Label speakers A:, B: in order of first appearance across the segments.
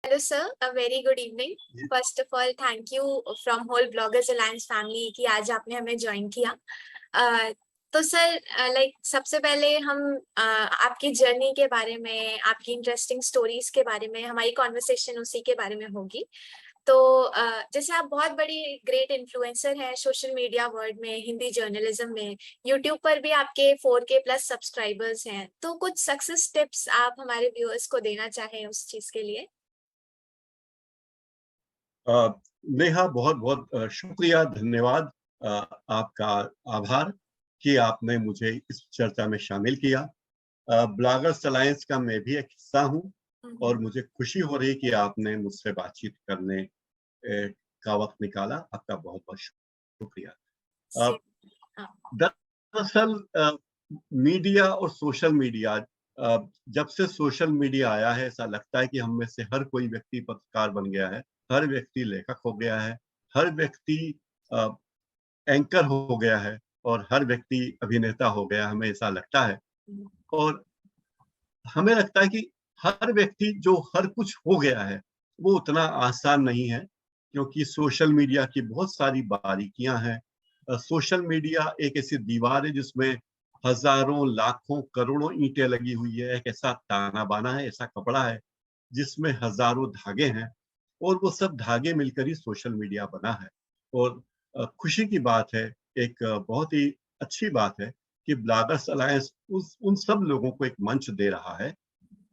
A: Hello sir, a very good evening. First of all thank you from whole bloggers alliance family कि आज आपने हमें join किया। अ, तो सर लाइक सबसे पहले हम आपकी जर्नी के बारे में, आपकी इंटरेस्टिंग स्टोरीज के बारे में, हमारी कॉन्वर्सेशन उसी के बारे में होगी। तो जैसे आप बहुत बड़ी ग्रेट इन्फ्लुएंसर हैं सोशल मीडिया वर्ल्ड में, हिंदी जर्नलिज्म में, यूट्यूब पर भी आपके 4K प्लस सब्सक्राइबर्स हैं। तो कुछ सक्सेस टिप्स आप हमारे व्यूअर्स को देना चाहें उस चीज के लिए?
B: नेहा, बहुत बहुत शुक्रिया, धन्यवाद। आपका आभार कि आपने मुझे इस चर्चा में शामिल किया। ब्लॉगर्स अलायंस का मैं भी एक हिस्सा हूं और मुझे खुशी हो रही कि आपने मुझसे बातचीत करने का वक्त निकाला। आपका बहुत बहुत शुक्रिया। अ,
A: हाँ।
B: दरअसल मीडिया और सोशल मीडिया, जब से सोशल मीडिया आया है ऐसा लगता है कि हम में से हर कोई व्यक्ति पत्रकार बन गया है, हर व्यक्ति लेखक हो गया है, हर व्यक्ति एंकर हो गया है और हर व्यक्ति अभिनेता हो गया, हमें ऐसा लगता है। और हमें लगता है कि हर व्यक्ति जो हर कुछ हो गया है वो उतना आसान नहीं है, क्योंकि सोशल मीडिया की बहुत सारी बारीकियां हैं। सोशल मीडिया एक ऐसी दीवार है जिसमें हजारों, लाखों, करोड़ों ईंटें लगी हुई है। एक ऐसा ताना बाना है, ऐसा कपड़ा है जिसमें हजारों धागे हैं और वो सब धागे मिलकर ही सोशल मीडिया बना है। और खुशी की बात है, एक बहुत ही अच्छी बात है कि ब्लॉगर्स अलायंस उस उन सब लोगों को एक मंच दे रहा है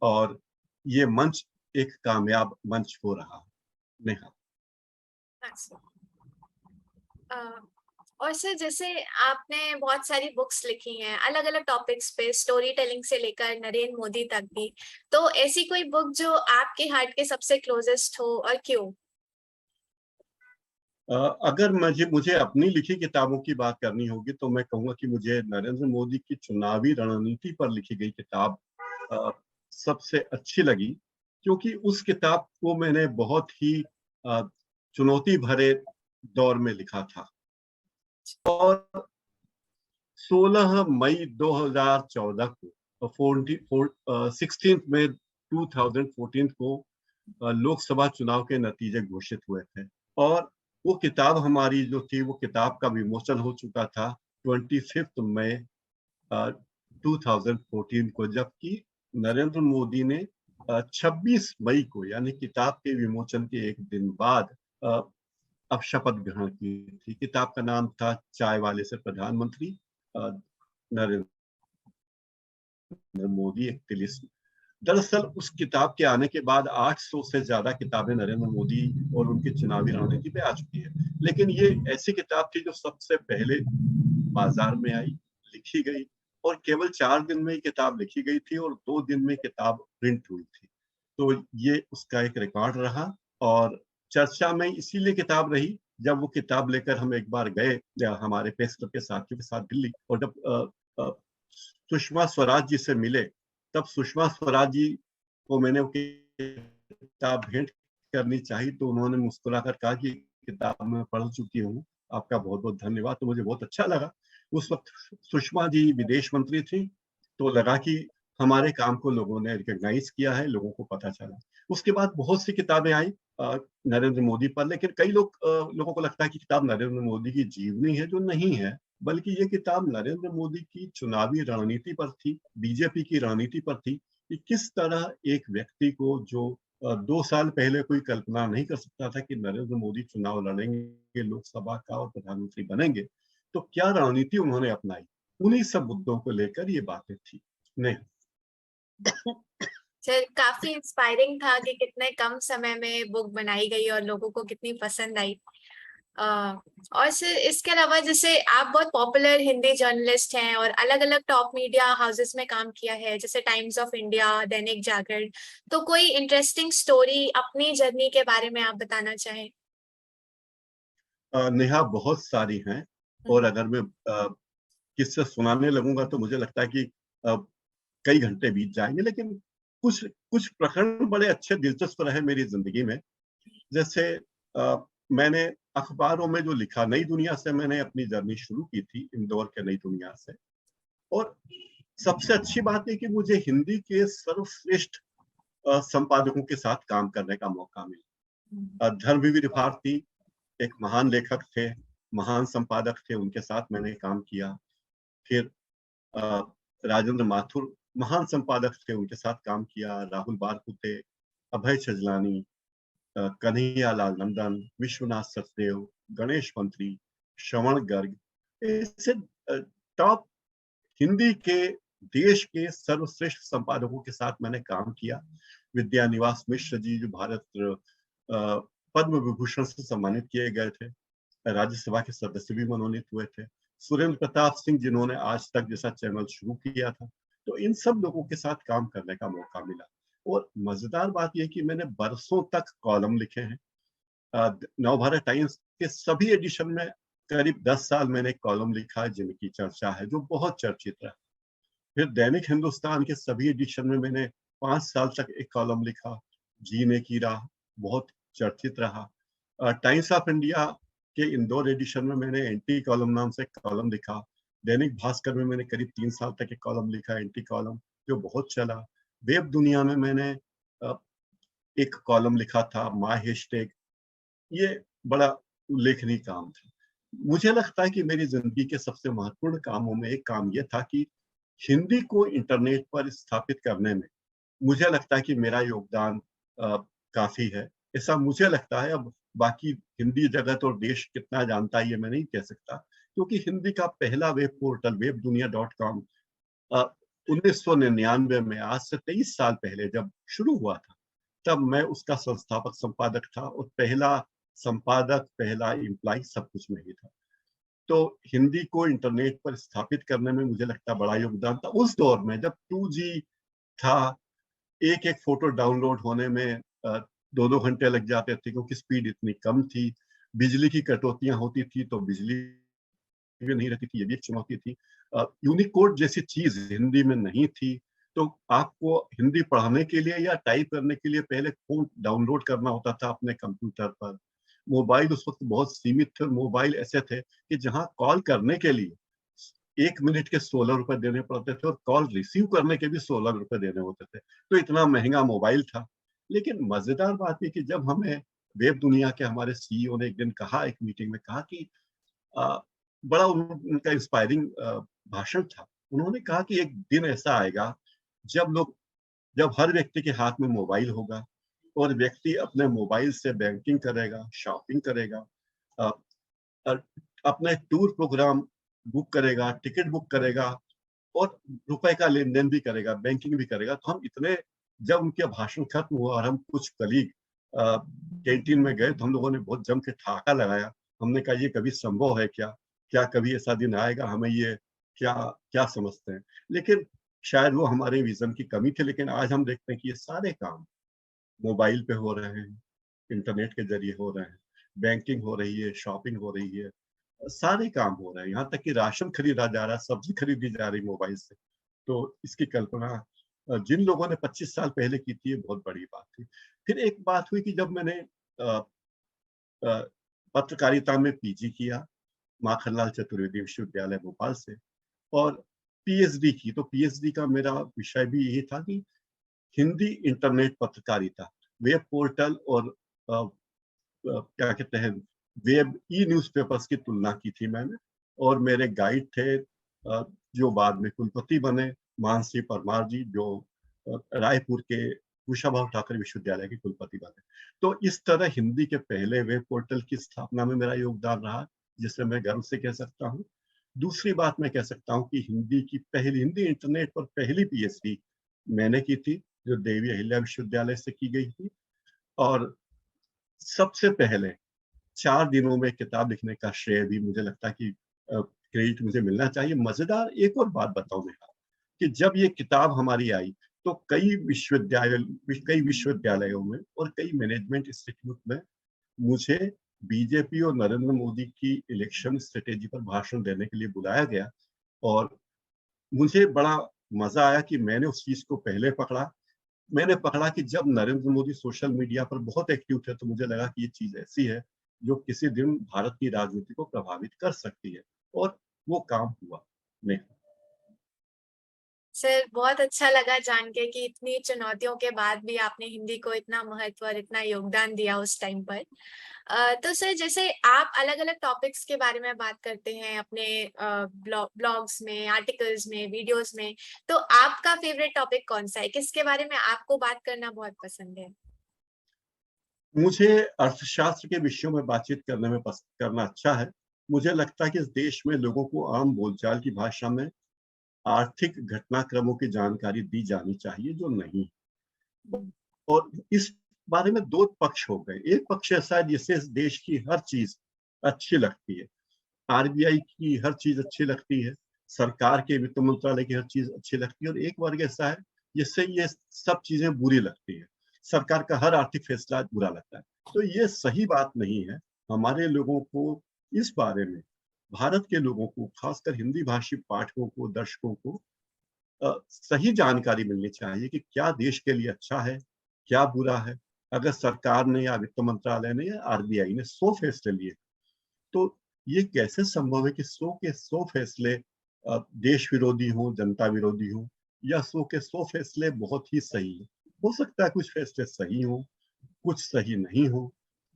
B: और ये मंच एक कामयाब मंच हो रहा है। नेहा,
A: अ, और सर जैसे आपने बहुत सारी बुक्स लिखी हैं अलग अलग टॉपिक्स पे, स्टोरी टेलिंग से लेकर नरेंद्र मोदी तक भी। तो ऐसी कोई बुक जो आपके हार्ट के सबसे क्लोजेस्ट हो और क्यों?
B: अगर मुझे मुझे अपनी लिखी किताबों की बात करनी होगी तो मैं कहूँगा कि मुझे नरेंद्र मोदी की चुनावी रणनीति पर लिखी गई किताब अ, सबसे अच्छी लगी, क्योंकि उस किताब को मैंने बहुत ही अ, चुनौती भरे दौर में लिखा था। और 16 मई 2014 को 16 मई 2014 को लोकसभा चुनाव के नतीजे घोषित हुए थे और वो किताब हमारी जो थी, वो किताब का विमोचन हो चुका था 25 मई 2014 को, जबकि नरेंद्र मोदी ने 26 मई को, यानी किताब के विमोचन के एक दिन बाद अ, अब शपथ ग्रहण की थी। किताब का नाम था चाय वाले से प्रधानमंत्री, नरेंद्र मोदी एक तिलिस्म। दरअसल उस किताब के आने के बाद 800 से ज्यादा किताबें नरेंद्र मोदी और उनकी चुनावी रणनीति पे आ चुकी है, लेकिन ये ऐसी किताब थी जो सबसे पहले बाजार में आई, लिखी गई और केवल 4 दिन में ही किताब लिखी गई थी और 2 दिन में किताब प्रिंट हुई थी। तो ये उसका एक रिकॉर्ड रहा और चर्चा में इसीलिए किताब रही। जब वो किताब लेकर हम एक बार गए हमारे प्रेस क्लब के साथियों के साथ दिल्ली, और जब सुषमा स्वराज जी से मिले, तब सुषमा स्वराज जी को मैंने वो किताब भेंट करनी चाहिए तो उन्होंने मुस्कुराकर कहा कि किताब मैं पढ़ चुकी हूँ, आपका बहुत बहुत धन्यवाद। तो मुझे बहुत अच्छा लगा। उस वक्त सुषमा जी विदेश मंत्री थी, तो लगा कि हमारे काम को लोगों ने रिकॉग्नाइज किया है, लोगों को पता चला। उसके बाद बहुत सी किताबें आई नरेंद्र मोदी पर, लेकिन कई लोगों को लगता है कि किताब नरेंद्र मोदी की जीवनी है, जो नहीं है, बल्कि ये किताब नरेंद्र मोदी की चुनावी रणनीति पर थी, बीजेपी की रणनीति पर थी कि किस तरह एक व्यक्ति को, जो 2 साल पहले कोई कल्पना नहीं कर सकता था कि नरेंद्र मोदी चुनाव लड़ेंगे लोकसभा का और प्रधानमंत्री बनेंगे, तो क्या रणनीति उन्होंने अपनाई। उन्हीं सब मुद्दों को लेकर ये बातें थी। नहीं,
A: सर काफी इंस्पायरिंग था कि कितने कम समय में बुक बनाई गई और लोगों को कितनी पसंद आई। और सर इसके अलावा जैसे आप बहुत पॉपुलर हिंदी जर्नलिस्ट हैं और अलग अलग टॉप मीडिया हाउसेस में काम किया है, जैसे times of India, Dainik Jagran. तो कोई इंटरेस्टिंग स्टोरी अपनी जर्नी के बारे में आप बताना चाहें?
B: नेहा, बहुत सारी हैं और अगर मैं किससे सुनाने लगूंगा तो मुझे लगता है कि अ, कई घंटे बीत जाएंगे, लेकिन कुछ कुछ प्रकरण बड़े अच्छे दिलचस्प रहे मेरी जिंदगी में। जैसे मैंने अखबारों में जो लिखा, नई दुनिया से मैंने अपनी जर्नी शुरू की थी, इंदौर के नई दुनिया से। और सबसे अच्छी बात है कि मुझे हिंदी के सर्वश्रेष्ठ संपादकों के साथ काम करने का मौका मिला। धर्मवीर भारती एक महान लेखक थे, महान संपादक थे, उनके साथ मैंने काम किया। फिर राजेंद्र माथुर महान संपादक थे, उनके साथ काम किया। राहुल बारपुते, अभय छजलानी, कन्हैया लाल नंदन, विश्वनाथ सचदेव, गणेश मंत्री, श्रवण गर्ग, ऐसे टॉप हिंदी के देश के सर्वश्रेष्ठ संपादकों के साथ मैंने काम किया। विद्यानिवास मिश्र जी जो भारत पद्म विभूषण से सम्मानित किए गए थे, राज्यसभा के सदस्य भी मनोनीत हुए थे। सुरेंद्र प्रताप सिंह जिन्होंने आज तक जैसा चैनल शुरू किया था, तो इन सब लोगों के साथ काम करने का मौका मिला। और मजेदार बात यह कि मैंने बरसों तक कॉलम लिखे हैं। नवभारत टाइम्स के सभी एडिशन में करीब 10 साल मैंने कॉलम लिखा है जिनकी चर्चा है, जो बहुत चर्चित रहा। फिर दैनिक हिंदुस्तान के सभी एडिशन में मैंने 5 साल तक एक कॉलम लिखा, जीने की राह, बहुत चर्चित रहा। टाइम्स ऑफ इंडिया के इंदौर एडिशन में मैंने एंटी कॉलम नाम से कॉलम लिखा। दैनिक भास्कर में मैंने करीब 3 साल तक एक कॉलम लिखा, एंटी कॉलम, जो बहुत चला। वेब दुनिया में मैंने एक कॉलम लिखा था, माय हैशटैग, ये बड़ा उल्लेखनीय काम था। मुझे लगता है कि मेरी जिंदगी के सबसे महत्वपूर्ण कामों में एक काम यह था कि हिंदी को इंटरनेट पर स्थापित करने में मुझे लगता है कि मेरा योगदान काफी है। ऐसा मुझे लगता है। अब बाकी हिंदी जगत और देश कितना जानता है ये मैं नहीं कह सकता, क्योंकि हिंदी का पहला वेब पोर्टल webdunia.com 1999 में, आज से 23 साल पहले जब शुरू हुआ था, तब मैं उसका संस्थापक संपादक था और पहला संपादक, पहला एम्प्लॉय सब कुछ में ही था। तो हिंदी को इंटरनेट पर स्थापित करने में मुझे लगता बड़ा योगदान था। उस दौर में जब 2G था, एक एक फोटो डाउनलोड होने में 2-2 घंटे लग जाते थे, क्योंकि स्पीड इतनी कम थी। बिजली की कटौतियां होती थी तो बिजली भी नहीं रहती थी, ये भी एक चुनौती थी। यूनिकोड जैसी चीज हिंदी में नहीं थी, तो आपको हिंदी पढ़ने के लिए या टाइप करने के लिए पहले फोन डाउनलोड करना होता था अपने कंप्यूटर पर। मोबाइल उस वक्त बहुत सीमित थे। मोबाइल ऐसे थे कि जहां कॉल करने के लिए 1 मिनट के 16 रुपए देने पड़ते थे और कॉल रिसीव करने के भी 16 रुपए देने होते थे। तो इतना महंगा मोबाइल था। लेकिन मजेदार बात है कि जब हमें वेब दुनिया के हमारे सीईओ ने एक दिन कहा, एक मीटिंग में कहा कि बड़ा उनका इंस्पायरिंग भाषण था। उन्होंने कहा कि एक दिन ऐसा आएगा जब हर व्यक्ति के हाथ में मोबाइल होगा और व्यक्ति अपने मोबाइल से बैंकिंग करेगा, शॉपिंग करेगा, अ, अपने टूर प्रोग्राम बुक करेगा, टिकट बुक करेगा और रुपए का लेन देन भी करेगा, बैंकिंग भी करेगा। तो हम इतने, जब उनके भाषण खत्म हुआ और हम कुछ कलीग कैंटीन में गए, तो हम लोगों ने बहुत जम के ठहाका लगाया। हमने कहा ये कभी संभव है क्या? क्या कभी ऐसा दिन आएगा? हमें ये क्या क्या समझते हैं? लेकिन शायद वो हमारे विजन की कमी थी। लेकिन आज हम देखते हैं कि ये सारे काम मोबाइल पे हो रहे हैं, इंटरनेट के जरिए हो रहे हैं, बैंकिंग हो रही है, शॉपिंग हो रही है, सारे काम हो रहे हैं। यहाँ तक कि राशन खरीदा जा रहा है, सब्जी खरीदी जा रही मोबाइल से। तो इसकी कल्पना जिन लोगों ने 25 साल पहले की थी, ये बहुत बड़ी बात थी। फिर एक बात हुई कि जब मैंने अ, अ, पत्रकारिता में पीजी किया, माखनलाल चतुर्वेदी विश्वविद्यालय भोपाल से, और पीएचडी की, तो पीएचडी का मेरा विषय भी यही था कि हिंदी इंटरनेट पत्रकारिता, वेब पोर्टल और क्या कहते हैं, वेब ई न्यूज़पेपर्स की तुलना की थी मैंने। और मेरे गाइड थे जो बाद में कुलपति बने, मानसी परमार जी, जो रायपुर के कुशाभाऊ ठाकरे विश्वविद्यालय के कुलपति बने। तो इस तरह हिंदी के पहले वेब पोर्टल की स्थापना में मेरा योगदान रहा, जिसे मैं गर्व से कह सकता हूँ। दूसरी बात मैं कह सकता हूँ कि हिंदी इंटरनेट पर पहली पीएचडी मैंने की थी, जो देवी अहिल्या विश्वविद्यालय से की गई थी। और सबसे पहले 4 दिनों में किताब लिखने का श्रेय भी मुझे लगता है कि क्रेडिट मुझे मिलना चाहिए। मजेदार एक और बात बताऊं मैं, कि जब ये किताब हमारी आई, तो कई विश्वविद्यालयों में और कई मैनेजमेंट इंस्टीट्यूट में मुझे बीजेपी और नरेंद्र मोदी की इलेक्शन स्ट्रेटेजी पर भाषण देने के लिए बुलाया गया। और मुझे बड़ा मजा आया कि मैंने उस चीज को पहले पकड़ा। मैंने पकड़ा कि जब नरेंद्र मोदी सोशल मीडिया पर बहुत एक्टिव थे, तो मुझे लगा कि ये चीज ऐसी है जो किसी दिन भारत की राजनीति को प्रभावित कर सकती है, और वो काम हुआ। नहीं।
A: सर बहुत अच्छा लगा जान के कि इतनी चुनौतियों के बाद भी आपने हिंदी को इतना महत्व और इतना योगदान दिया उस टाइम पर। तो सर जैसे आप अलग-अलग टॉपिक्स के बारे में बात करते हैं अपने ब्लॉग्स में, आर्टिकल्स में, वीडियोस में, तो आपका फेवरेट टॉपिक कौन-सा है? किसके बारे में आपको बात करना बहुत पसंद है?
B: मुझे अर्थशास्त्र के विषयों में बातचीत करने में पसंद करना अच्छा है। मुझे लगता है कि इस देश में लोगों को आम बोलचाल की भाषा में आर्थिक घटनाक्रमों की जानकारी दी जानी चाहिए जो नहीं।
A: हुँ,
B: और इस बारे में 2 पक्ष हो गए। एक पक्ष ऐसा है जिससे इस देश की हर चीज़ अच्छी लगती है। आरबीआई की हर चीज़ अच्छी लगती है, सरकार के वित्त मंत्रालय की हर चीज़ अच्छी लगती है और एक वर्ग ऐसा है जिससे ये सब चीज़ें बुरी लगती है। सरकार का हर आर्थिक फैसला बुरा लगता है। तो ये सही बात नहीं है। हमारे लोगों को इस बारे में, भारत के लोगों को, खासकर हिंदी भाषी पाठकों को, दर्शकों को सही जानकारी मिलनी चाहिए कि क्या देश के लिए अच्छा है, क्या बुरा है। अगर सरकार ने या वित्त मंत्रालय ने या आरबीआई ने 100 फैसले लिए, तो ये कैसे संभव है कि 100 के 100 फैसले देश विरोधी हों, जनता विरोधी हों या 100 के 100 फैसले बहुत ही सही हों। हो सकता है कुछ फैसले सही हों, कुछ सही नहीं हों।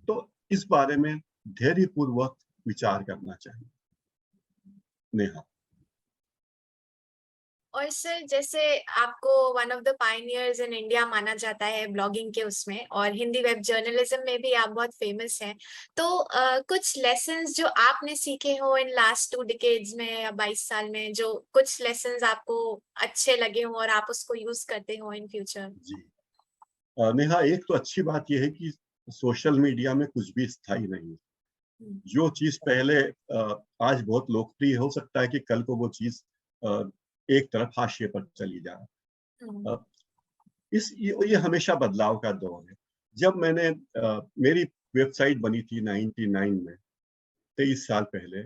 B: तो इस बारे में धैर्यपूर्वक विचार करना चाहिए। नेहा।
A: और सर जैसे आपको one of the pioneers in India माना जाता है ब्लॉगिंग के उसमें और हिंदी वेब जर्नलिज्म में भी आप बहुत फेमस हैं। तो कुछ लेसन्स जो आपने सीखे हो इन लास्ट 2 डिकेड्स में या 22 साल में जो कुछ लेसन्स आपको अच्छे लगे हों और आप उसको यूज़ करते हो इन फ्यूचर?
B: जी। नेहा, एक तो अच्छी बात ये है कि सोशल मीडिया में कुछ भी स्थायी नहीं है।
A: हुँ,
B: जो चीज़ पहले आज बहुत लोकप्रिय हो सकता है कि कल को वो चीज़ अ, एक तरफ हाशिए पर चली जाए।
A: हुँ,
B: अ, ये हमेशा बदलाव का दौर है। जब मैंने मेरी वेबसाइट बनी थी 99 में, 23 साल पहले,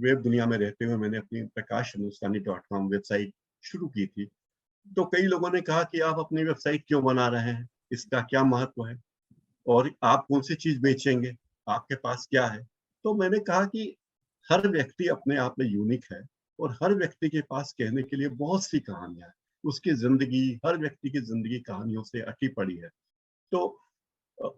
B: वेब दुनिया में रहते हुए मैंने अपनी प्रकाश हिंदुस्तानी .com वेबसाइट शुरू की थी। तो कई लोगों ने कहा कि आप अपनी वेबसाइट क्यों बना रहे हैं? इसका क्या महत्व है? और आप कौन-सी चीज़ बेचेंगे? आपके पास क्या है? तो मैंने कहा कि हर व्यक्ति अपने आप में यूनिक है और हर व्यक्ति के पास कहने के लिए बहुत सी कहानियाँ हैं। उसकी ज़िंदगी, हर व्यक्ति की ज़िंदगी कहानियों से अटी पड़ी है। तो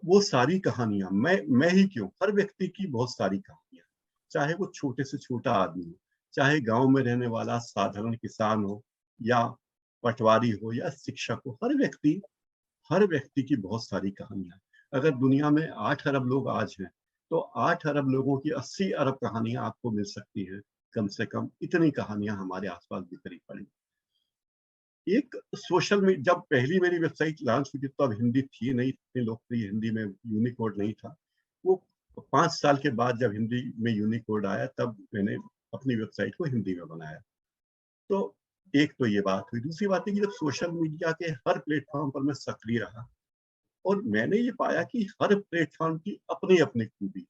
B: वो सारी कहानियाँ मैं ही क्यों, हर व्यक्ति की बहुत सारी कहानियाँ, चाहे वो छोटे से छोटा आदमी हो, चाहे गाँव में रहने वाला साधारण किसान हो या पटवारी हो या शिक्षक हो, हर व्यक्ति की बहुत सारी कहानियाँ हैं। अगर दुनिया में 8 अरब लोग आज हैं, तो 8 अरब लोगों की 80 अरब कहानियाँ आपको मिल सकती हैं, कम से कम इतनी कहानियाँ हमारे आस-पास बिखरी पड़ी। एक सोशल मी जब पहली मेरी वेबसाइट लॉन्च हुई थी तब हिंदी थी नहीं, इतनी लोकप्रिय हिंदी में यूनिकोड नहीं था। वो 5 साल के बाद जब हिंदी में यूनिकोड आया तब मैंने अपनी वेबसाइट को हिंदी में बनाया। तो एक तो ये बात हुई। दूसरी बात है कि जब सोशल मीडिया के हर प्लेटफ़ॉर्म पर मैं सक्रिय रहा और मैंने ये पाया कि हर प्लेटफ़ॉर्म की अपनी-अपनी खूबी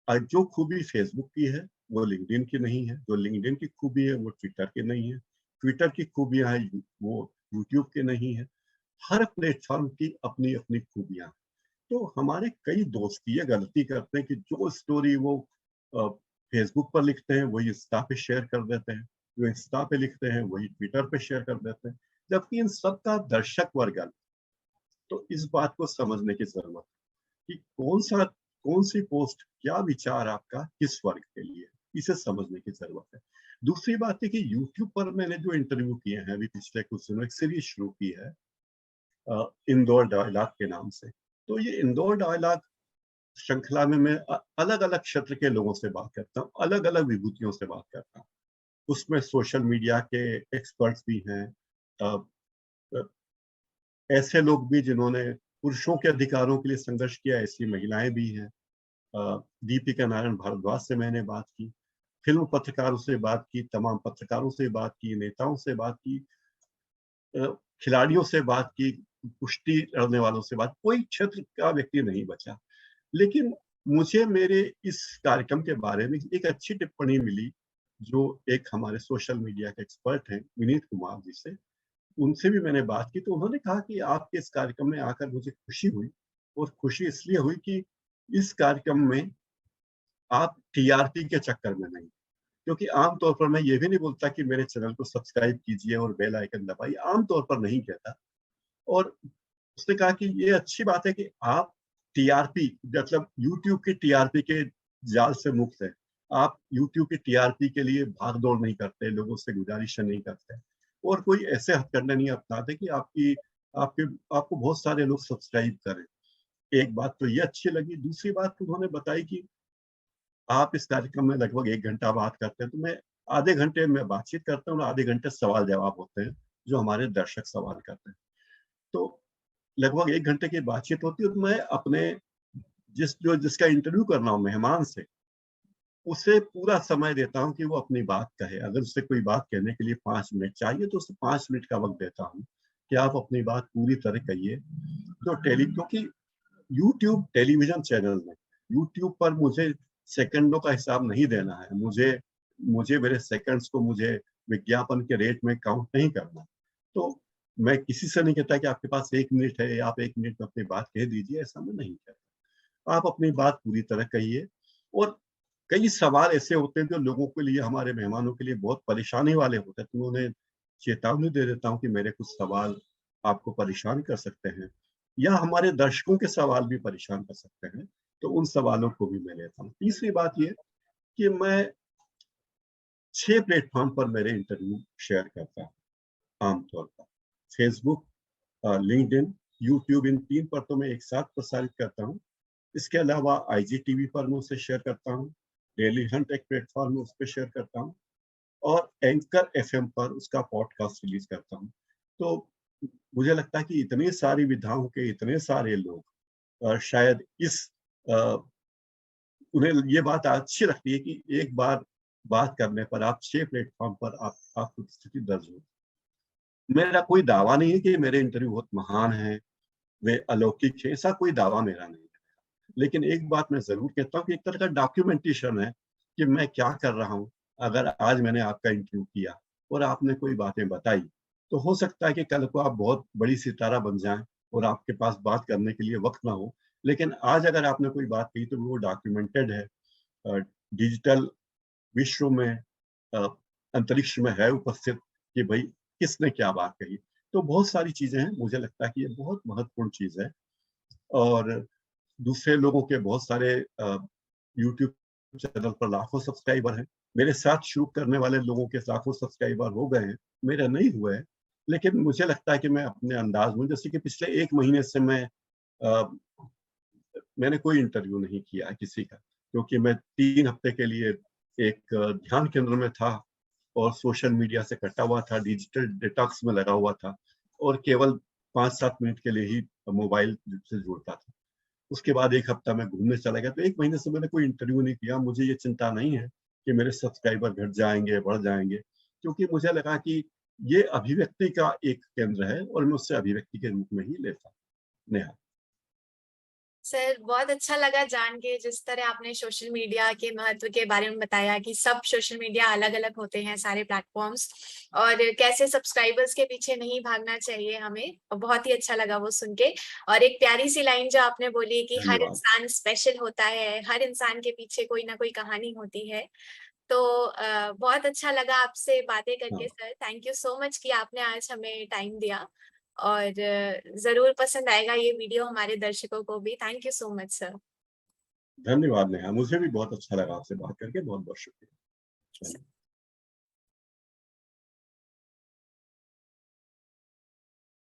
B: है। जो खूबी फ़ेसबुक की है, वो लिंक्डइन की नहीं है। जो लिंक्डइन की खूबी है, वो ट्विटर की नहीं है। ट्विटर की खूबियाँ हैं, वो यूट्यूब की नहीं है। हर प्लेटफ़ॉर्म की अपनी-अपनी खूबियाँ हैं। तो हमारे कई दोस्त ये गलती करते हैं कि जो स्टोरी वो अ, फ़ेसबुक पर लिखते हैं, वही इंस्टा पे शेयर कर देते हैं। जो इंस्टा पे लिखते हैं, वही ट्विटर पे शेयर कर देते हैं। जबकि इन सब का दर्शक वर्ग अलग। तो इस बात को समझने की ज़रूरत है कि कौन-सी पोस्ट, क्या विचार आपका किस वर्ग के लिए है, इसे समझने की ज़रूरत है। दूसरी बात है कि यूट्यूब पर मैंने जो इंटरव्यू किए हैं अभी पिछले कुछ दिनों, एक सीरीज़ शुरू की है इंदौर डायलॉग के नाम से। तो ये इंदौर डायलॉग श्रृंखला में मैं अलग-अलग क्षेत्र के लोगों से बात करता हूँ, अलग-अलग विभूतियों से बात करता हूँ। उसमें सोशल मीडिया के एक्सपर्ट्स भी हैं, अ अ, ऐसे लोग भी जिन्होंने पुरुषों के अधिकारों के लिए संघर्ष किया, ऐसी महिलाएँ भी हैं। दीपिका नारायण भारद्वाज से मैंने बात की, फ़िल्म पत्रकारों से बात की, तमाम पत्रकारों से बात की, नेताओं से बात की, अ, खिलाड़ियों से बात की, कुश्ती लड़ने वालों से बात, कोई क्षेत्र का व्यक्ति नहीं बचा। लेकिन मुझे मेरे इस कार्यक्रम के बारे में एक अच्छी टिप्पणी मिली, जो एक हमारे सोशल मीडिया के एक्सपर्ट हैं, विनीत कुमार जी से। उनसे भी मैंने बात की तो उन्होंने कहा कि आपके इस कार्यक्रम में आकर मुझे खुशी हुई और खुशी इसलिए हुई कि इस कार्यक्रम में आप टीआरपी के चक्कर में नहीं, क्योंकि आमतौर पर मैं ये भी नहीं बोलता कि मेरे चैनल को सब्सक्राइब कीजिए और बेल आइकन दबाइए, आमतौर पर नहीं कहता। और उसने कहा कि ये अच्छी बात है कि आप टीआरपी, मतलब यूट्यूब की टीआरपी के जाल से मुक्त है। आप यूट्यूब की टीआरपी के लिए भाग दौड़ नहीं करते, लोगों से गुजारिश नहीं करते, और कोई ऐसे हथकंडे नहीं अपनाते कि आपकी आपके आपको बहुत सारे लोग सब्सक्राइब करें। एक बात तो ये अच्छी लगी। दूसरी बात उन्होंने बताई कि आप इस कार्यक्रम में लगभग 1 घंटा बात करते हैं, तो मैं आधे घंटे में बातचीत करता हूँ और आधे घंटे सवाल जवाब होते हैं, जो हमारे दर्शक सवाल करते हैं। तो लगभग 1 घंटे की बातचीत होती है, तो मैं अपने जिसका इंटरव्यू कर रहा हूँ मेहमान से, उसे पूरा समय देता हूँ कि वो अपनी बात कहे। अगर उसे कोई बात कहने के लिए 5 मिनट चाहिए, तो उसे 5 मिनट का वक़्त देता हूँ कि आप अपनी बात पूरी तरह कहिए। तो क्योंकि यूट्यूब टेलीविज़न चैनल है, यूट्यूब पर मुझे सेकंडों का हिसाब नहीं देना है। मुझे मुझे मेरे सेकंड्स को मुझे विज्ञापन के रेट में काउंट नहीं करना। तो मैं किसी से नहीं कहता कि आपके पास 1 मिनट है, आप 1 मिनट में अपनी बात कह दीजिए, ऐसा मैं नहीं कहता। आप अपनी बात पूरी तरह कहिए। और कई सवाल ऐसे होते हैं जो लोगों के लिए, हमारे मेहमानों के लिए बहुत परेशानी वाले होते हैं, तो उन्हें चेतावनी दे देता हूँ कि मेरे कुछ सवाल आपको परेशान कर सकते हैं, या हमारे दर्शकों के सवाल भी परेशान कर सकते हैं, तो उन सवालों को भी मैं लेता हूँ। तीसरी बात ये कि मैं 6 प्लेटफ़ॉर्म पर मेरे इंटरव्यू शेयर करता हूँ आमतौर पर। फ़ेसबुक, लिंक्डइन, यूट्यूब, इन 3 पर तो मैं एक साथ प्रसारित करता हूँ। इसके अलावा आईजीटीवी पर मैं उसे शेयर करता हूँ, डेली हंट एक प्लेटफ़ॉर्म है, उस पे शेयर करता हूँ, और एंकर एफएम पर उसका पॉडकास्ट रिलीज़ करता हूँ। तो मुझे लगता है कि इतनी सारी विधाओं के इतने सारे लोग शायद अ, उन्हें ये बात अच्छी लगती है कि एक बार बात करने पर आप 6 प्लेटफ़ॉर्म पर आपकी उपस्थिति दर्ज हो। मेरा कोई दावा नहीं है कि मेरे इंटरव्यू बहुत महान हैं, वे अलौकिक हैं, ऐसा कोई दावा मेरा नहीं है। लेकिन एक बात मैं ज़रूर कहता हूँ कि एक तरह का डॉक्यूमेंटेशन है कि मैं क्या कर रहा हूँ। अगर आज मैंने आपका इंटरव्यू किया और आपने कोई बातें बताई, तो हो सकता है कि कल को आप बहुत बड़ी सितारा बन जाएँ और आपके पास बात करने के लिए वक़्त ना हो। लेकिन आज अगर आपने कोई बात कही, तो वो डॉक्यूमेंटेड है। अ, डिजिटल विश्व में, अ, अंतरिक्ष में है उपस्थित कि भई किसने क्या बात कही। तो बहुत सारी चीज़ें हैं, मुझे लगता है कि ये बहुत महत्वपूर्ण चीज़ है। और दूसरे लोगों के बहुत सारे यूट्यूब चैनल पर लाखों सब्सक्राइबर हैं। मेरे साथ शुरू करने वाले लोगों के लाखों सब्सक्राइबर हो गए हैं, मेरे नहीं हुए हैं। लेकिन मुझे लगता है कि मैं अपने अंदाज़ में, जैसे कि पिछले 1 महीने से अ, मैंने कोई इंटरव्यू नहीं किया है किसी का, क्योंकि मैं 3 हफ्ते के लिए एक ध्यान केंद्र में था और सोशल मीडिया से कटा हुआ था, डिजिटल डिटॉक्स में लगा हुआ था, और केवल 5-7 मिनट के लिए ही मोबाइल से जुड़ता था। उसके बाद 1 हफ्ता मैं घूमने चला गया, तो 1 महीने से मैंने कोई इंटरव्यू नहीं किया। मुझे ये चिंता नहीं है कि मेरे सब्सक्राइबर घट जाएँगे, बढ़ जाएँगे, क्योंकि मुझे लगा कि ये अभिव्यक्ति का एक केंद्र है और मैं उससे अभिव्यक्ति के रूप में ही लेता हूँ। नेहा।
A: सर बहुत अच्छा लगा जान के, जिस तरह आपने सोशल मीडिया के महत्व के बारे में बताया कि सब सोशल मीडिया अलग-अलग होते हैं, सारे प्लेटफॉर्म्स, और कैसे सब्सक्राइबर्स के पीछे नहीं भागना चाहिए हमें। और बहुत ही अच्छा लगा वो सुन के। और एक प्यारी सी लाइन जो आपने बोली कि हर
B: धन्यवाद।
A: इंसान स्पेशल होता है, हर इंसान के पीछे कोई ना कोई कहानी होती है। तो बहुत अच्छा लगा आपसे बातें करके
B: हाँ,
A: sir. Thank you so much कि आपने आज हमें टाइम दिया। और ज़रूर पसंद आएगा ये वीडियो हमारे दर्शकों को भी। Thank you so much sir.
B: धन्यवाद नेहा। मुझे भी बहुत अच्छा लगा आपसे बात करके। बहुत-बहुत शुक्रिया। धन्यवाद।